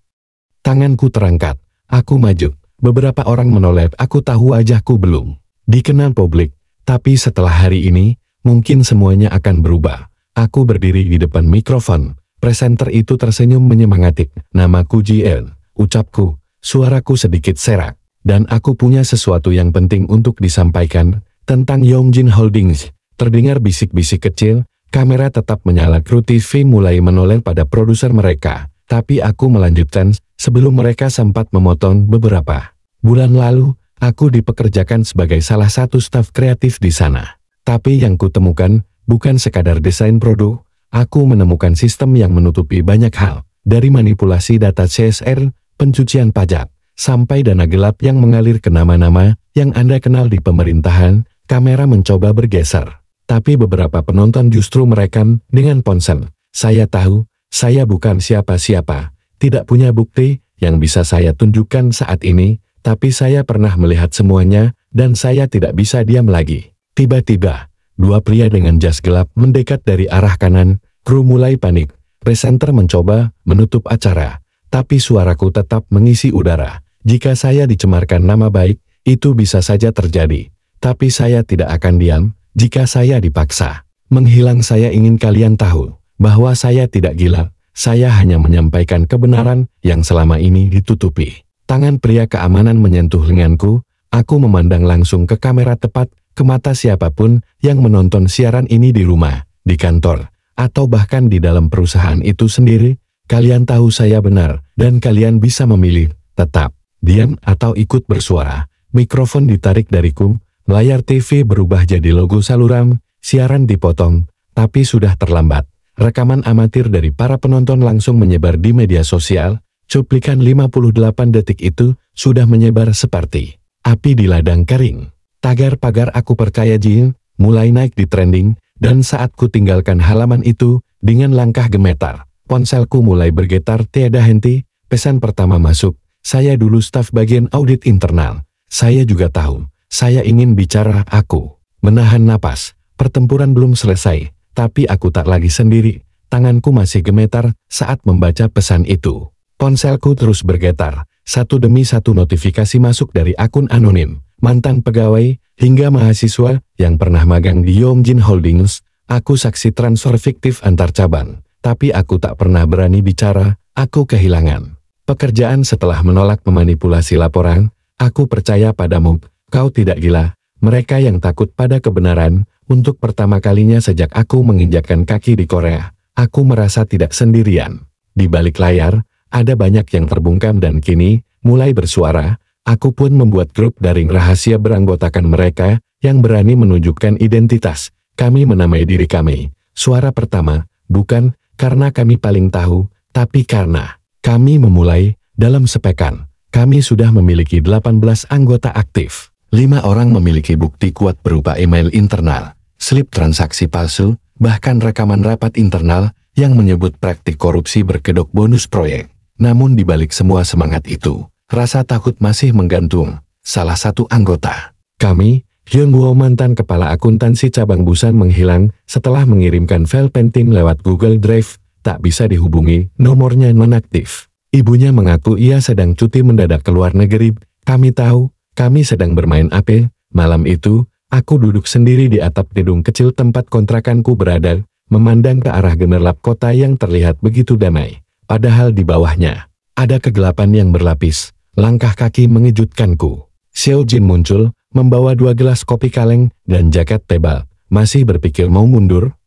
Tanganku terangkat, aku maju. Beberapa orang menoleh, aku tahu wajahku belum dikenal publik. Tapi setelah hari ini, mungkin semuanya akan berubah. Aku berdiri di depan mikrofon. Presenter itu tersenyum menyemangati. Namaku Ji-eun, ucapku, suaraku sedikit serak. Dan aku punya sesuatu yang penting untuk disampaikan, tentang Yongjin Holdings. Terdengar bisik-bisik kecil, kamera tetap menyala, kru TV mulai menoleh pada produser mereka. Tapi aku melanjutkan, sebelum mereka sempat memotong beberapa bulan lalu, aku dipekerjakan sebagai salah satu staf kreatif di sana. Tapi yang kutemukan, bukan sekadar desain produk, aku menemukan sistem yang menutupi banyak hal, dari manipulasi data CSR, pencucian pajak, sampai dana gelap yang mengalir ke nama-nama yang Anda kenal di pemerintahan. Kamera mencoba bergeser, tapi beberapa penonton justru merekam dengan ponsel. Saya tahu, saya bukan siapa-siapa, tidak punya bukti yang bisa saya tunjukkan saat ini, tapi saya pernah melihat semuanya, dan saya tidak bisa diam lagi. Tiba-tiba, dua pria dengan jas gelap mendekat dari arah kanan. Kru mulai panik. Presenter mencoba menutup acara, tapi suaraku tetap mengisi udara. Jika saya dicemarkan nama baik, itu bisa saja terjadi. Tapi saya tidak akan diam, jika saya dipaksa menghilang. Saya ingin kalian tahu, bahwa saya tidak gila, saya hanya menyampaikan kebenaran yang selama ini ditutupi. Tangan pria keamanan menyentuh lenganku, aku memandang langsung ke kamera tepat, ke mata siapapun yang menonton siaran ini di rumah, di kantor, atau bahkan di dalam perusahaan itu sendiri. Kalian tahu saya benar, dan kalian bisa memilih, tetap diam atau ikut bersuara. Mikrofon ditarik dariku, layar TV berubah jadi logo saluran, siaran dipotong, tapi sudah terlambat. Rekaman amatir dari para penonton langsung menyebar di media sosial. Cuplikan 58 detik itu sudah menyebar seperti api di ladang kering. Tagar-pagar aku percaya Jin mulai naik di trending, dan saat ku tinggalkan halaman itu, dengan langkah gemetar, ponselku mulai bergetar tiada henti. Pesan pertama masuk, saya dulu staf bagian audit internal. Saya juga tahu, saya ingin bicara. Aku menahan napas, pertempuran belum selesai, tapi aku tak lagi sendiri. Tanganku masih gemetar saat membaca pesan itu. Ponselku terus bergetar, satu demi satu notifikasi masuk dari akun anonim, mantan pegawai, hingga mahasiswa yang pernah magang di Yongjin Holdings. Aku saksi transfer fiktif antar cabang, tapi aku tak pernah berani bicara. Aku kehilangan pekerjaan setelah menolak memanipulasi laporan. Aku percaya padamu, kau tidak gila. Mereka yang takut pada kebenaran, untuk pertama kalinya sejak aku menginjakkan kaki di Korea, aku merasa tidak sendirian. Di balik layar, ada banyak yang terbungkam dan kini, mulai bersuara. Aku pun membuat grup daring rahasia beranggotakan mereka, yang berani menunjukkan identitas. Kami menamai diri kami, Suara Pertama, bukan karena kami paling tahu, tapi karena kami memulai, dalam sepekan, kami sudah memiliki 18 anggota aktif. 5 orang memiliki bukti kuat berupa email internal, slip transaksi palsu, bahkan rekaman rapat internal yang menyebut praktik korupsi berkedok bonus proyek. Namun di balik semua semangat itu, rasa takut masih menggantung. Salah satu anggota kami, Hyun Woo, mantan kepala akuntansi cabang Busan, menghilang setelah mengirimkan file penting lewat Google Drive, tak bisa dihubungi, nomornya nonaktif. Ibunya mengaku ia sedang cuti mendadak ke luar negeri. Kami tahu, kami sedang bermain AP. Malam itu, aku duduk sendiri di atap gedung kecil tempat kontrakanku berada, memandang ke arah gemerlap kota yang terlihat begitu damai. Padahal di bawahnya, ada kegelapan yang berlapis. Langkah kaki mengejutkanku. Seo Jin muncul, membawa 2 gelas kopi kaleng dan jaket tebal. Masih berpikir mau mundur?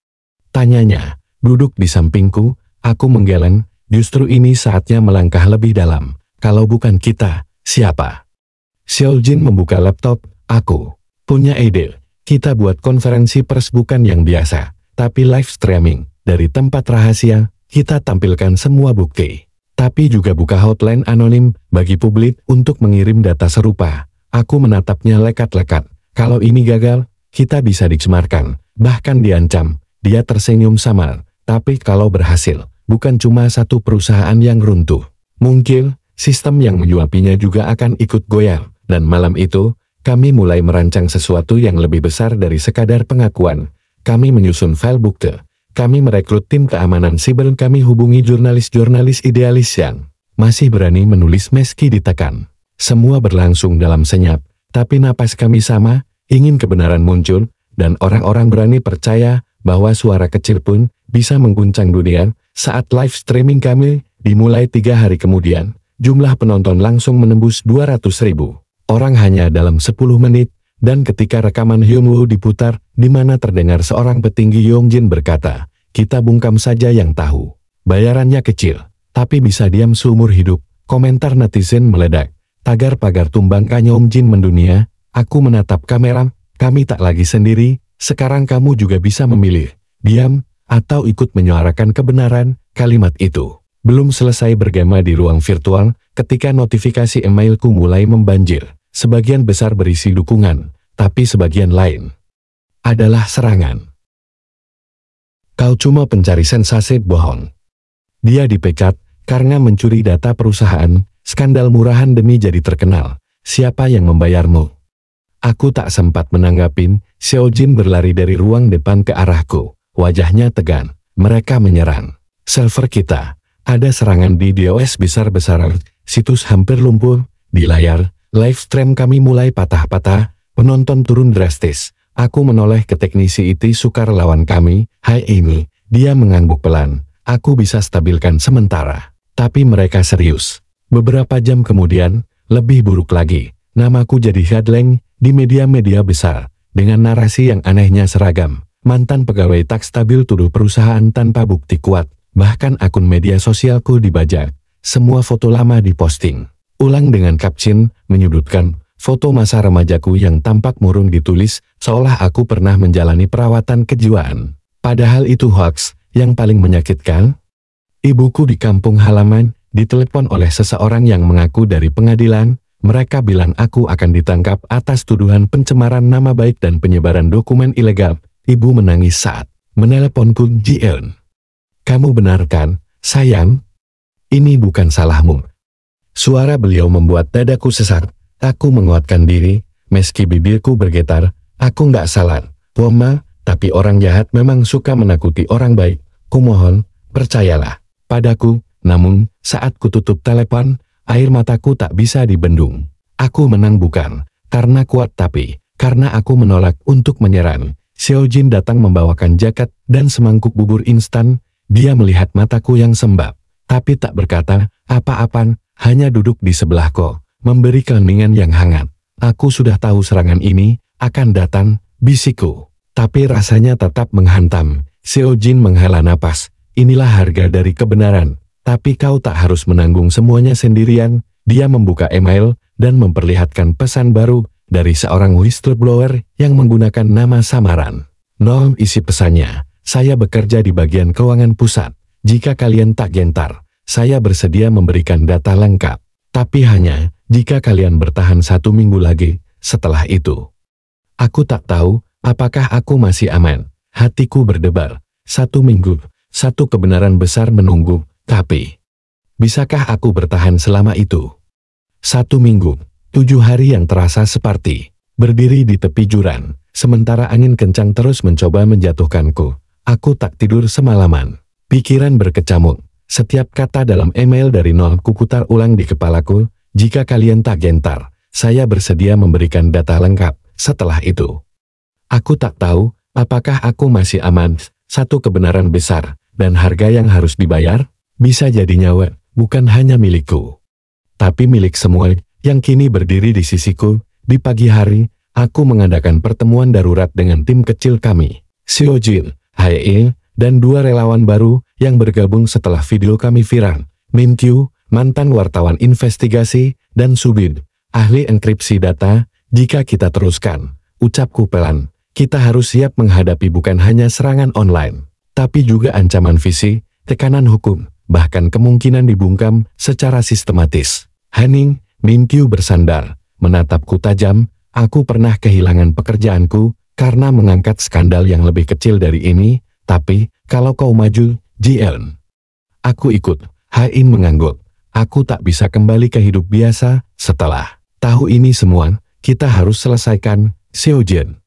Tanyanya. Duduk di sampingku, aku menggeleng. Justru ini saatnya melangkah lebih dalam. Kalau bukan kita, siapa? Seo Jin membuka laptop. Aku punya ide. Kita buat konferensi pers bukan yang biasa, tapi live streaming. Dari tempat rahasia, kita tampilkan semua bukti. Tapi juga buka hotline anonim bagi publik untuk mengirim data serupa. Aku menatapnya lekat-lekat. Kalau ini gagal, kita bisa dicemarkan, bahkan diancam. Dia tersenyum samar. Tapi kalau berhasil, bukan cuma satu perusahaan yang runtuh. Mungkin, sistem yang menyuapinya juga akan ikut goyang. Dan malam itu, kami mulai merancang sesuatu yang lebih besar dari sekadar pengakuan. Kami menyusun file bukti. Kami merekrut tim keamanan siber. Kami hubungi jurnalis-jurnalis idealis yang masih berani menulis meski ditekan. Semua berlangsung dalam senyap, tapi napas kami sama, ingin kebenaran muncul, dan orang-orang berani percaya bahwa suara kecil pun bisa mengguncang dunia. Saat live streaming kami dimulai 3 hari kemudian, jumlah penonton langsung menembus 200.000 orang hanya dalam 10 menit, dan ketika rekaman Hyun Woo diputar, di mana terdengar seorang petinggi Yongjin berkata, kita bungkam saja yang tahu. Bayarannya kecil, tapi bisa diam seumur hidup. Komentar netizen meledak. Tagar-pagar tumbang Yongjin mendunia. Aku menatap kamera, kami tak lagi sendiri, sekarang kamu juga bisa memilih. Diam, atau ikut menyuarakan kebenaran. Kalimat itu belum selesai bergema di ruang virtual, ketika notifikasi emailku mulai membanjir. Sebagian besar berisi dukungan, tapi sebagian lain adalah serangan. Kau cuma pencari sensasi, bohong. Dia dipecat karena mencuri data perusahaan, skandal murahan demi jadi terkenal. Siapa yang membayarmu? Aku tak sempat menanggapin. Seo Jin berlari dari ruang depan ke arahku. Wajahnya tegang. Mereka menyerang server kita. Ada serangan di DOS besar-besaran. Situs hampir lumpuh. Di layar live stream kami mulai patah-patah, penonton turun drastis. Aku menoleh ke teknisi IT sukar lawan kami. Hai ini, dia mengangguk pelan. Aku bisa stabilkan sementara. Tapi mereka serius. Beberapa jam kemudian, lebih buruk lagi. Namaku jadi headline di media-media besar, dengan narasi yang anehnya seragam. Mantan pegawai tak stabil tuduh perusahaan tanpa bukti kuat. Bahkan akun media sosialku dibajak. Semua foto lama diposting ulang dengan caption menyudutkan. Foto masa remajaku yang tampak murung ditulis seolah aku pernah menjalani perawatan kejiwaan. Padahal itu hoax. Yang paling menyakitkan, ibuku di kampung halaman ditelepon oleh seseorang yang mengaku dari pengadilan. Mereka bilang aku akan ditangkap atas tuduhan pencemaran nama baik dan penyebaran dokumen ilegal. Ibu menangis saat meneleponku. Jian, kamu benar kan, sayang? Ini bukan salahmu. Suara beliau membuat dadaku sesak. Aku menguatkan diri, meski bibirku bergetar. Aku nggak salah, Woma, tapi orang jahat memang suka menakuti orang baik. Kumohon, percayalah padaku. Namun, saat kututup telepon, air mataku tak bisa dibendung. Aku menang bukan karena kuat tapi karena aku menolak untuk menyerang. Seo Jin datang membawakan jaket dan semangkuk bubur instan. Dia melihat mataku yang sembab, tapi tak berkata apa-apa. Hanya duduk di sebelahku, memberi keheningan yang hangat. Aku sudah tahu serangan ini akan datang, bisikku. Tapi rasanya tetap menghantam. Seo Jin menghela napas. Inilah harga dari kebenaran. Tapi kau tak harus menanggung semuanya sendirian. Dia membuka email dan memperlihatkan pesan baru dari seorang whistleblower yang menggunakan nama samaran. No, isi pesannya. Saya bekerja di bagian keuangan pusat. Jika kalian tak gentar, saya bersedia memberikan data lengkap. Tapi hanya jika kalian bertahan 1 minggu lagi. Setelah itu, aku tak tahu apakah aku masih aman. Hatiku berdebar. 1 minggu, satu kebenaran besar menunggu. Tapi, bisakah aku bertahan selama itu? 1 minggu, 7 hari yang terasa seperti berdiri di tepi jurang. Sementara angin kencang terus mencoba menjatuhkanku. Aku tak tidur semalaman. Pikiran berkecamuk. Setiap kata dalam email dari Noh kuputar ulang di kepalaku. Jika kalian tak gentar, saya bersedia memberikan data lengkap. Setelah itu, aku tak tahu apakah aku masih aman. Satu kebenaran besar dan harga yang harus dibayar bisa jadi nyawa, bukan hanya milikku, tapi milik semua yang kini berdiri di sisiku. Di pagi hari, aku mengadakan pertemuan darurat dengan tim kecil kami, Seo Jin, Hae, dan 2 relawan baru yang bergabung setelah video kami viral. Min Kyu, mantan wartawan investigasi, dan Subin, ahli enkripsi data. Jika kita teruskan, ucapku pelan, kita harus siap menghadapi bukan hanya serangan online, tapi juga ancaman fisik, tekanan hukum, bahkan kemungkinan dibungkam secara sistematis. Hening, Min Kyu bersandar, menatapku tajam. Aku pernah kehilangan pekerjaanku karena mengangkat skandal yang lebih kecil dari ini. Tapi, kalau kau maju, Jian, aku ikut. Hain mengangguk. Aku tak bisa kembali ke hidup biasa. Setelah tahu ini semua, kita harus selesaikan, Seo Jin.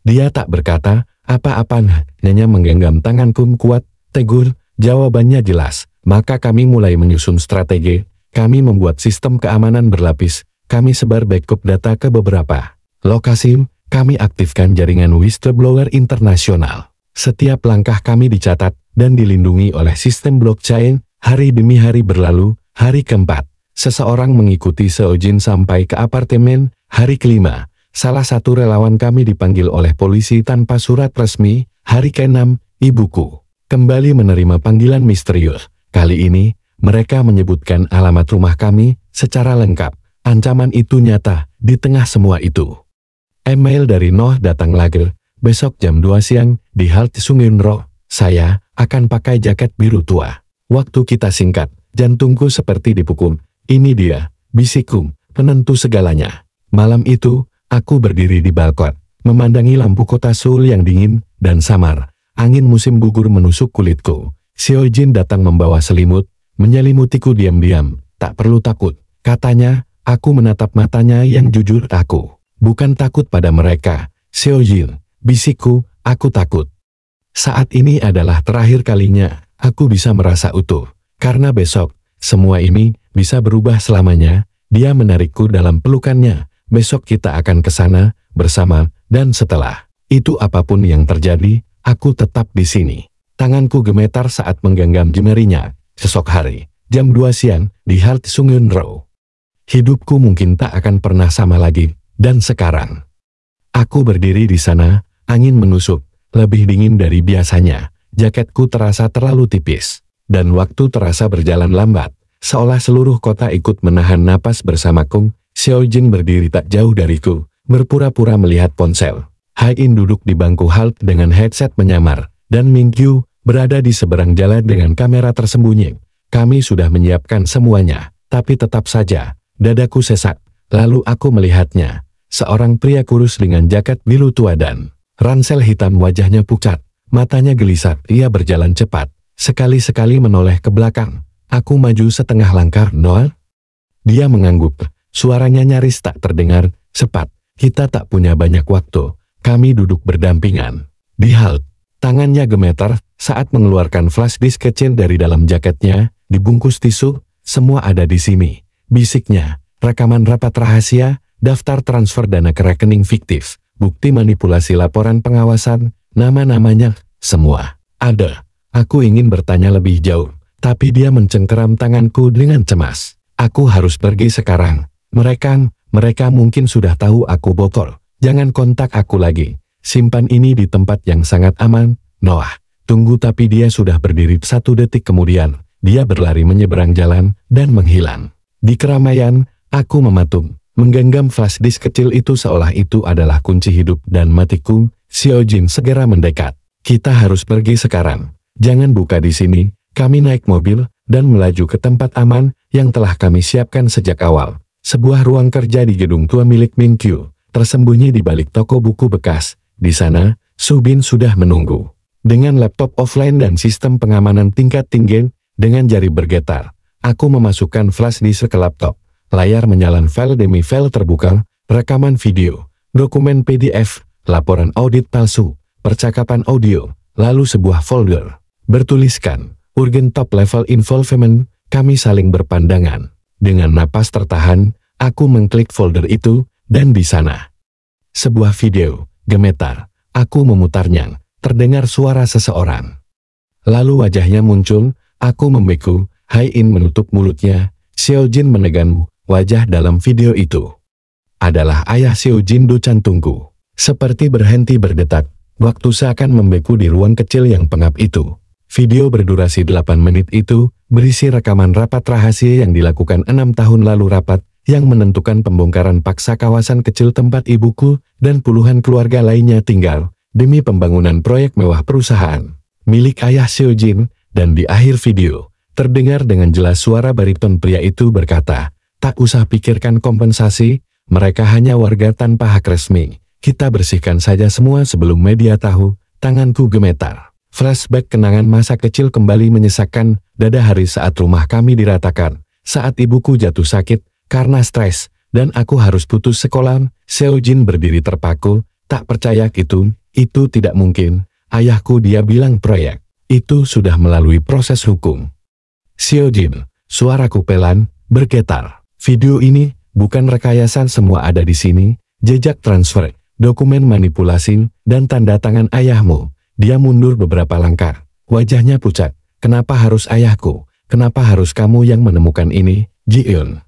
Dia tak berkata apa-apa, hanya menggenggam tanganku kuat. Tegur, jawabannya jelas. Maka kami mulai menyusun strategi. Kami membuat sistem keamanan berlapis. Kami sebar backup data ke beberapa lokasi. Kami aktifkan jaringan whistleblower internasional. Setiap langkah kami dicatat dan dilindungi oleh sistem blockchain. Hari demi hari berlalu. Hari keempat, seseorang mengikuti Seo Jin sampai ke apartemen. Hari kelima, salah satu relawan kami dipanggil oleh polisi tanpa surat resmi. Hari keenam, ibuku kembali menerima panggilan misterius. Kali ini, mereka menyebutkan alamat rumah kami secara lengkap. Ancaman itu nyata di tengah semua itu. Email dari Noh datang lagi. Besok jam 2 siang, di halte Sungyunro, saya akan pakai jaket biru tua. Waktu kita singkat, jantungku seperti dipukul. Ini dia, bisikku, penentu segalanya. Malam itu, aku berdiri di balkon, memandangi lampu kota Seoul yang dingin dan samar. Angin musim gugur menusuk kulitku. Seo Jin datang membawa selimut, menyelimutiku diam-diam. Tak perlu takut, katanya. Aku menatap matanya yang jujur. Aku bukan takut pada mereka, Seo Jin. Bisikku, aku takut. Saat ini adalah terakhir kalinya aku bisa merasa utuh. Karena besok, semua ini bisa berubah selamanya. Dia menarikku dalam pelukannya. Besok kita akan ke sana bersama, dan setelah itu apapun yang terjadi, aku tetap di sini. Tanganku gemetar saat menggenggam jemarinya. Esok hari, jam 2 siang, di halte Sungyunro. Hidupku mungkin tak akan pernah sama lagi. Dan sekarang, aku berdiri di sana. Angin menusuk, lebih dingin dari biasanya. Jaketku terasa terlalu tipis, dan waktu terasa berjalan lambat, seolah seluruh kota ikut menahan napas bersamaku. Seo Jin berdiri tak jauh dariku, berpura-pura melihat ponsel. Hain duduk di bangku halte dengan headset menyamar, dan Min Kyu berada di seberang jalan dengan kamera tersembunyi. Kami sudah menyiapkan semuanya, tapi tetap saja, dadaku sesak. Lalu aku melihatnya, seorang pria kurus dengan jaket biru tua dan ransel hitam. Wajahnya pucat, matanya gelisah. Ia berjalan cepat, sekali-sekali menoleh ke belakang. Aku maju setengah langkah. Noah? Dia mengangguk, suaranya nyaris tak terdengar. Cepat, kita tak punya banyak waktu. Kami duduk berdampingan di halte. Tangannya gemetar saat mengeluarkan flash disk kecil dari dalam jaketnya, dibungkus tisu. Semua ada di sini, bisiknya. Rekaman rapat rahasia, daftar transfer dana ke rekening fiktif, bukti manipulasi laporan pengawasan, nama-namanya, semua ada. Aku ingin bertanya lebih jauh, tapi dia mencengkeram tanganku dengan cemas. Aku harus pergi sekarang. Mereka mungkin sudah tahu aku bokor. Jangan kontak aku lagi. Simpan ini di tempat yang sangat aman, Noah. Tunggu, tapi dia sudah berdiri 1 detik kemudian. Dia berlari menyeberang jalan dan menghilang. Di keramaian, aku mematung, menggenggam flash disk kecil itu seolah itu adalah kunci hidup dan matiku. Xiao Jin segera mendekat. Kita harus pergi sekarang. Jangan buka di sini. Kami naik mobil dan melaju ke tempat aman yang telah kami siapkan sejak awal. Sebuah ruang kerja di gedung tua milik Min Qiu, tersembunyi di balik toko buku bekas. Di sana, Su Bin sudah menunggu. Dengan laptop offline dan sistem pengamanan tingkat tinggi, dengan jari bergetar, aku memasukkan flash disk ke laptop. Layar menyalan, file demi file terbuka, rekaman video, dokumen PDF, laporan audit palsu, percakapan audio, lalu sebuah folder. Bertuliskan, urgent top level involvement. Kami saling berpandangan. Dengan napas tertahan, aku mengklik folder itu, dan di sana sebuah video gemetar. Aku memutarnya, terdengar suara seseorang. Lalu wajahnya muncul, aku membeku. Hai In menutup mulutnya. Xiao Jin menegan wajah dalam video itu. Adalah ayah Xiao Jin. Jantungku seperti berhenti berdetak. Waktu seakan membeku di ruang kecil yang pengap itu. Video berdurasi 8 menit itu berisi rekaman rapat rahasia yang dilakukan 6 tahun lalu, rapat yang menentukan pembongkaran paksa kawasan kecil tempat ibuku dan puluhan keluarga lainnya tinggal demi pembangunan proyek mewah perusahaan milik ayah Xiao Jin. Dan di akhir video, terdengar dengan jelas suara bariton pria itu berkata, tak usah pikirkan kompensasi, mereka hanya warga tanpa hak resmi. Kita bersihkan saja semua sebelum media tahu. Tanganku gemetar. Flashback kenangan masa kecil kembali menyesakkan dada. Hari saat rumah kami diratakan, saat ibuku jatuh sakit karena stres, dan aku harus putus sekolah. Xiao Jin berdiri terpaku, tak percaya itu tidak mungkin. Ayahku, dia bilang proyek itu sudah melalui proses hukum. Xiao Jin, suaraku pelan, bergetar. Video ini bukan rekayasa, semua ada di sini, jejak transfer, dokumen manipulasi, dan tanda tangan ayahmu. Dia mundur beberapa langkah, wajahnya pucat. Kenapa harus ayahku? Kenapa harus kamu yang menemukan ini, Ji-eun?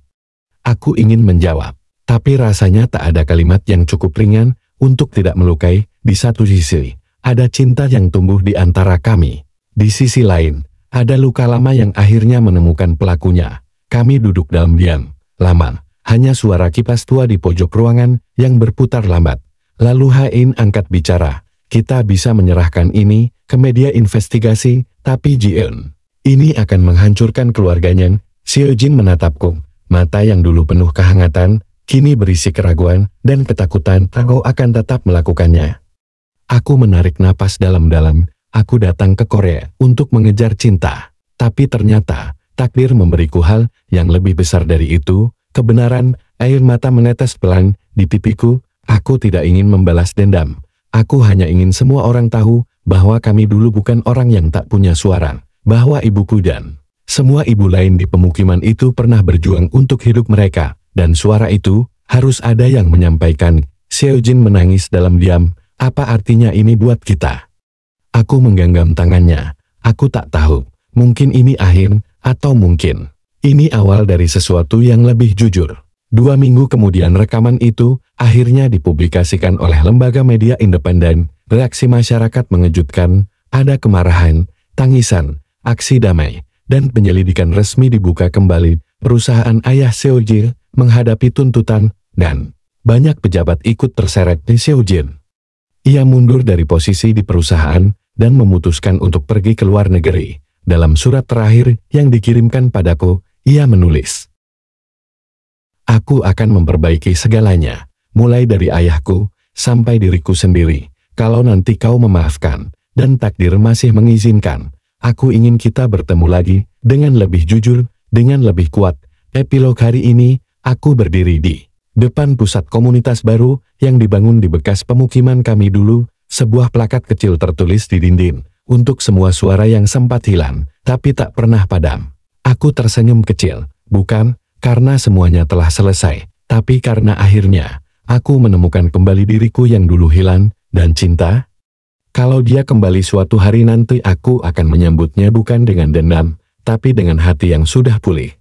Aku ingin menjawab, tapi rasanya tak ada kalimat yang cukup ringan untuk tidak melukai. Di satu sisi, ada cinta yang tumbuh di antara kami. Di sisi lain, ada luka lama yang akhirnya menemukan pelakunya. Kami duduk dalam diam lama, hanya suara kipas tua di pojok ruangan yang berputar lambat. Lalu Hein angkat bicara. Kita bisa menyerahkan ini ke media investigasi, tapi Ji-eun, ini akan menghancurkan keluarganya. Xiao Jin menatapku, mata yang dulu penuh kehangatan, kini berisi keraguan dan ketakutan. Kau akan tetap melakukannya. Aku menarik napas dalam-dalam. Aku datang ke Korea untuk mengejar cinta, tapi ternyata takdir memberiku hal yang lebih besar dari itu. Kebenaran. Air mata menetes pelan di pipiku. Aku tidak ingin membalas dendam. Aku hanya ingin semua orang tahu bahwa kami dulu bukan orang yang tak punya suara, bahwa ibuku dan semua ibu lain di pemukiman itu pernah berjuang untuk hidup mereka, dan suara itu harus ada yang menyampaikan. Xiao Jin menangis dalam diam. Apa artinya ini buat kita? Aku menggenggam tangannya. Aku tak tahu, mungkin ini akhir, atau mungkin ini awal dari sesuatu yang lebih jujur. 2 minggu kemudian rekaman itu akhirnya dipublikasikan oleh lembaga media independen. Reaksi masyarakat mengejutkan, ada kemarahan, tangisan, aksi damai, dan penyelidikan resmi dibuka kembali. Perusahaan ayah Xiao Jin menghadapi tuntutan, dan banyak pejabat ikut terseret di Xiao Jin. Ia mundur dari posisi di perusahaan dan memutuskan untuk pergi ke luar negeri. Dalam surat terakhir yang dikirimkan padaku, ia menulis, aku akan memperbaiki segalanya, mulai dari ayahku, sampai diriku sendiri. Kalau nanti kau memaafkan, dan takdir masih mengizinkan, aku ingin kita bertemu lagi, dengan lebih jujur, dengan lebih kuat. Epilog hari ini, aku berdiri di depan pusat komunitas baru, yang dibangun di bekas pemukiman kami dulu. Sebuah plakat kecil tertulis di dinding, untuk semua suara yang sempat hilang, tapi tak pernah padam. Aku tersenyum kecil, bukan karena semuanya telah selesai, tapi karena akhirnya, aku menemukan kembali diriku yang dulu hilang, dan cinta. Kalau dia kembali suatu hari nanti, aku akan menyambutnya bukan dengan dendam, tapi dengan hati yang sudah pulih.